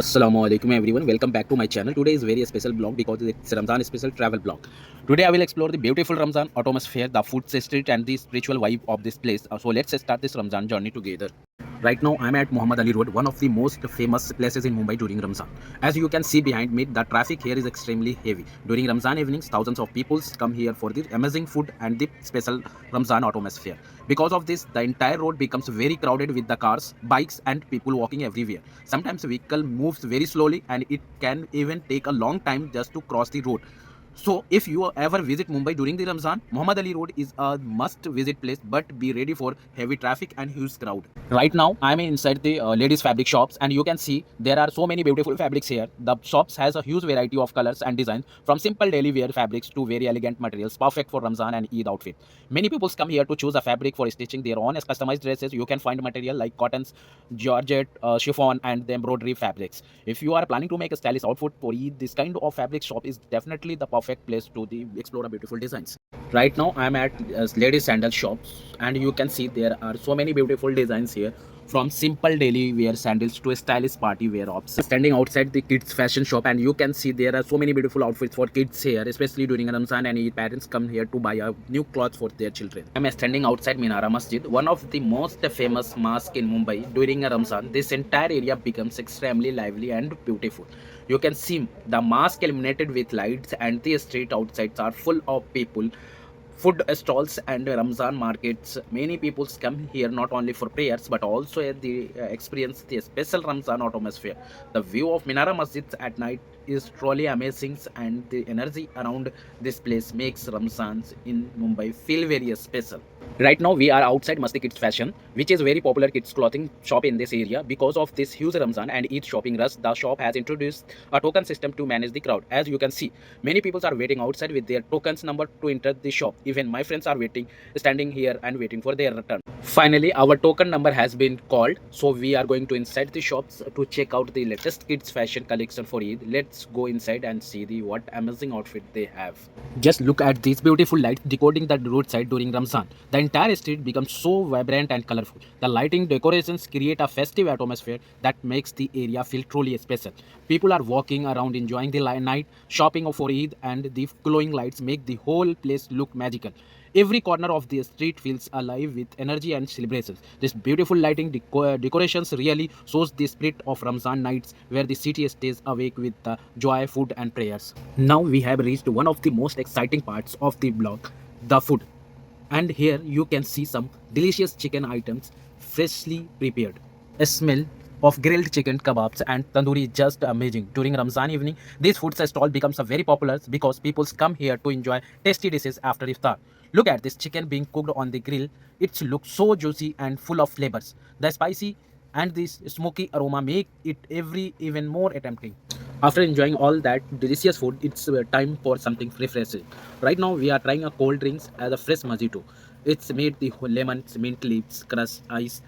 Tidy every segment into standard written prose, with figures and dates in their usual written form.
Assalamualaikum everyone, welcome back to my channel. Today is very special blog because it's Ramzan special travel blog. Today I will explore the beautiful Ramzan atmosphere, the food street and the spiritual vibe of this place. So let's start this Ramzan journey together. Right now I'm at Muhammad Ali Road, one of the most famous places in Mumbai during Ramzan. As you can see behind me, the traffic here is extremely heavy. During Ramzan evenings, thousands of people come here for the amazing food and the special Ramzan atmosphere. Because of this, the entire road becomes very crowded with the cars, bikes and people walking everywhere. Sometimes vehicle moves very slowly and it can even take a long time just to cross the road. So, if you ever visit Mumbai during the Ramzan, Muhammad Ali Road is a must visit place, but be ready for heavy traffic and huge crowd. Right now, I am inside the ladies fabric shops and you can see there are so many beautiful fabrics here. The shops has a huge variety of colors and designs from simple daily wear fabrics to very elegant materials perfect for Ramzan and Eid outfit. Many people come here to choose a fabric for stitching their own customized dresses. You can find material like cottons, georgette, chiffon and the embroidery fabrics. If you are planning to make a stylish outfit for Eid, this kind of fabric shop is definitely the perfect place to explore a beautiful designs. Right now I'm at ladies sandal shops and you can see there are so many beautiful designs here, from simple daily wear sandals to stylish party wear ops. Standing outside the kids fashion shop and you can see there are so many beautiful outfits for kids here, especially during Ramzan and Eid. Parents come here to buy a new clothes for their children. I'm standing outside Minara Masjid, one of the most famous mosque in Mumbai. During Ramzan, this entire area becomes extremely lively and beautiful. You can see the mosque illuminated with lights and the street outsides are full of people, food stalls and Ramzan markets. Many people come here not only for prayers but also experience the special Ramzan atmosphere. The view of Minara Masjid at night is truly amazing and the energy around this place makes Ramzans in Mumbai feel very special. Right now we are outside Masti Kids Fashion, which is very popular kids clothing shop in this area. Because of this huge Ramzan and Eid shopping rush, the shop has introduced a token system to manage the crowd. As you can see, many people are waiting outside with their tokens number to enter the shop. Even my friends are waiting, standing here and waiting for their return. Finally, our token number has been called, so we are going to inside the shops to check out the latest kids fashion collection for Eid. Let's go inside and see the what amazing outfit they have. Just look at these beautiful lights decorating the roadside during Ramzan. The entire street becomes so vibrant and colorful. The lighting decorations create a festive atmosphere that makes the area feel truly special. People are walking around enjoying the night, shopping for Eid, and the glowing lights make the whole place look magical. Every corner of the street feels alive with energy and celebrations. This beautiful lighting decorations really shows the spirit of Ramzan nights where the city stays awake with the joy, food and prayers. Now we have reached one of the most exciting parts of the blog, the food. And here you can see some delicious chicken items freshly prepared. A smell of grilled chicken kebabs and tandoori is just amazing. During Ramzan evening, this food stall becomes a very popular because people come here to enjoy tasty dishes after iftar. Look at this chicken being cooked on the grill. It looks so juicy and full of flavors. The spicy and this smoky aroma make it every even more tempting. After enjoying all that delicious food, it's time for something refreshing. Right now, we are trying a cold drinks as a fresh mojito. It's made the lemons, mint leaves, crushed ice,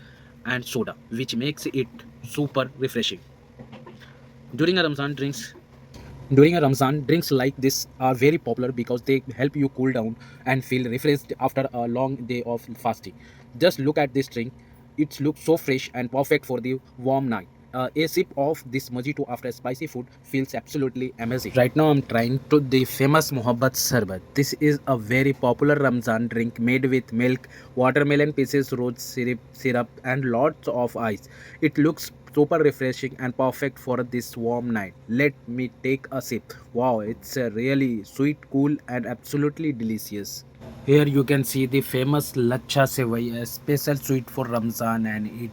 and soda, which makes it super refreshing. During a Ramzan, drinks like this are very popular because they help you cool down and feel refreshed after a long day of fasting. Just look at this drink. It looks so fresh and perfect for the warm night. A sip of this mojito after spicy food feels absolutely amazing. Right now, I'm trying to the famous Mohabbat Sarbat. This is a very popular Ramzan drink made with milk, watermelon pieces, rose syrup, and lots of ice. It looks super refreshing and perfect for this warm night. Let me take a sip. Wow, it's really sweet, cool, and absolutely delicious. Here you can see the famous Lacha Sevai, a special sweet for Ramzan and Eid.